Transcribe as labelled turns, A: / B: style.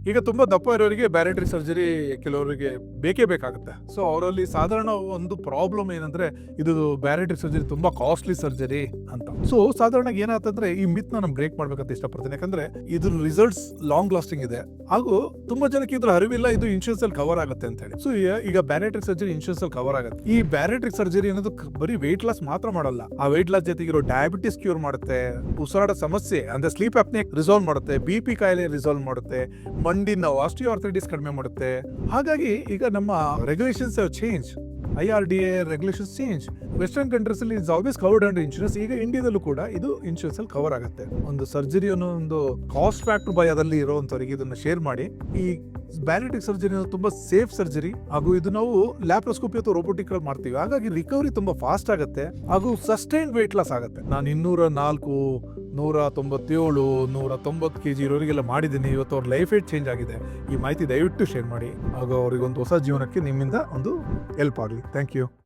A: ಈಗ ತುಂಬಾ ದಪ್ಪ ಇರೋರಿಗೆ ಬ್ಯಾರಿಟ್ರಿಕ್ ಸರ್ಜರಿ ಕೆಲವರಿಗೆ ಬೇಕೇ ಬೇಕಾಗುತ್ತೆ. ಸೊ ಅವರಲ್ಲಿ ಸಾಧಾರಣ ಒಂದು ಪ್ರಾಬ್ಲಮ್ ಏನಂದ್ರೆ ಇದು ಬ್ಯಾರಿಟ್ರಿಕ್ ಸರ್ಜರಿ ತುಂಬಾ ಕಾಸ್ಟ್ಲಿ ಸರ್ಜರಿ ಅಂತ. ಸೊ ಸಾಧಾರಣ ಏನಾಗ್ತಂದ್ರೆ ಈ ಮಿತ್ ನಾನು ಬ್ರೇಕ್ ಮಾಡ್ಬೇಕಂತ ಇಷ್ಟಪಡ್ತೀನಿ. ಯಾಕಂದ್ರೆ ಇದ್ರ ರಿಸಲ್ಟ್ಸ್ ಲಾಂಗ್ ಲಾಸ್ಟಿಂಗ್ ಇದೆ, ಹಾಗೂ ತುಂಬಾ ಜನಕ್ಕೆ ಇದ್ರ ಅರಿವಿಲ್ಲ ಇದು ಇನ್ಶೂರೆನ್ಸ್ ಅಲ್ಲಿ ಕವರ್ ಆಗುತ್ತೆ ಅಂತ ಹೇಳಿ. ಸೊ ಈಗ ಬ್ಯಾರಿಟ್ರಿಕ್ ಸರ್ಜರಿ ಇನ್ಶೂರೆನ್ಸ್ ಅಲ್ಲಿ ಕವರ್ ಆಗುತ್ತೆ. ಈ ಬ್ಯಾರಿಟ್ರಿಕ್ ಸರ್ಜರಿ ಅನ್ನೋದು ಬರೀ ವೆಯ್ಟ್ ಲಾಸ್ ಮಾತ್ರ ಮಾಡಲ್ಲ, ಆ ವೆಯ್ಟ್ ಲಾಸ್ ಜೊತೆಗಿರೋ ಡಯಾಬಿಟಿಸ್ ಕ್ಯೂರ್ ಮಾಡುತ್ತೆ, ಉಸಿರಾಟ ಸಮಸ್ಯೆ ಅಂದ್ರೆ ಸ್ಲೀಪ್ ಅಪ್ನೆ ರಿಸಾಲ್ವ್ ಮಾಡುತ್ತೆ, BP ಕಾಯಿಲೆ ರಿಸಾಲ್ವ್ ಮಾಡುತ್ತೆ, ಮಂಡಿ ನೋವು ಆಸ್ಟಿಯೋಆರ್ಥರೈಟಿಸ್ ಕಡಿಮೆ ಮಾಡುತ್ತೆ. ಹಾಗಾಗಿ ಈಗ ನಮ್ಮ regulations change, IRDA regulations change. Western countries ಅಲ್ಲಿ is always covered under insurance. ಈಗ ಇಂಡಿಯಾದಲ್ಲೂ ಕೂಡ ಇದು ಇನ್ಶೂರೆನ್ಸ್ ಅಲ್ಲಿ ಕವರ್ ಆಗುತ್ತೆ. ಒಂದು ಸರ್ಜರಿ ಅನ್ನೋ ಒಂದು ಕಾಸ್ಟ್ ಫ್ಯಾಕ್ಟರ್ ಭಯದಲ್ಲಿ ಇರುವಂತವರಿಗೆ ಇದನ್ನ ಶೇರ್ ಮಾಡಿ. ಈ ಬ್ಯಾರಿಟ್ರಿಕ್ ಸರ್ಜರಿ ತುಂಬಾ ಸೇಫ್ ಸರ್ಜರಿ, ಹಾಗೂ ಇದು ನಾವು ಲ್ಯಾಪ್ರೋಸ್ಕೋಪಿ ಅಥವಾ ರೋಬೋಟಿಕ್ ಮಾಡ್ತೀವಿ. ಹಾಗಾಗಿ ರಿಕವರಿ ತುಂಬಾ ಫಾಸ್ಟ್ ಆಗುತ್ತೆ, ಹಾಗೂ ಸಸ್ಟೈನ್ಡ್ ವೇಟ್ ಲಾಸ್ ಆಗುತ್ತೆ. ನಾನು 204, 197, 190 kg ಇರೋರಿಗೆಲ್ಲ ಮಾಡಿದ್ದೀನಿ. ಇವತ್ತು ಅವ್ರ ಲೈಫ್ ಏಟ್ ಚೇಂಜ್ ಆಗಿದೆ. ಈ ಮಾಹಿತಿ ದಯವಿಟ್ಟು ಶೇರ್ ಮಾಡಿ, ಹಾಗೂ ಅವರಿಗೊಂದು ಹೊಸ ಜೀವನಕ್ಕೆ ನಿಮ್ಮಿಂದ ಒಂದು ಹೆಲ್ಪ್ ಆಗಲಿ. Thank you.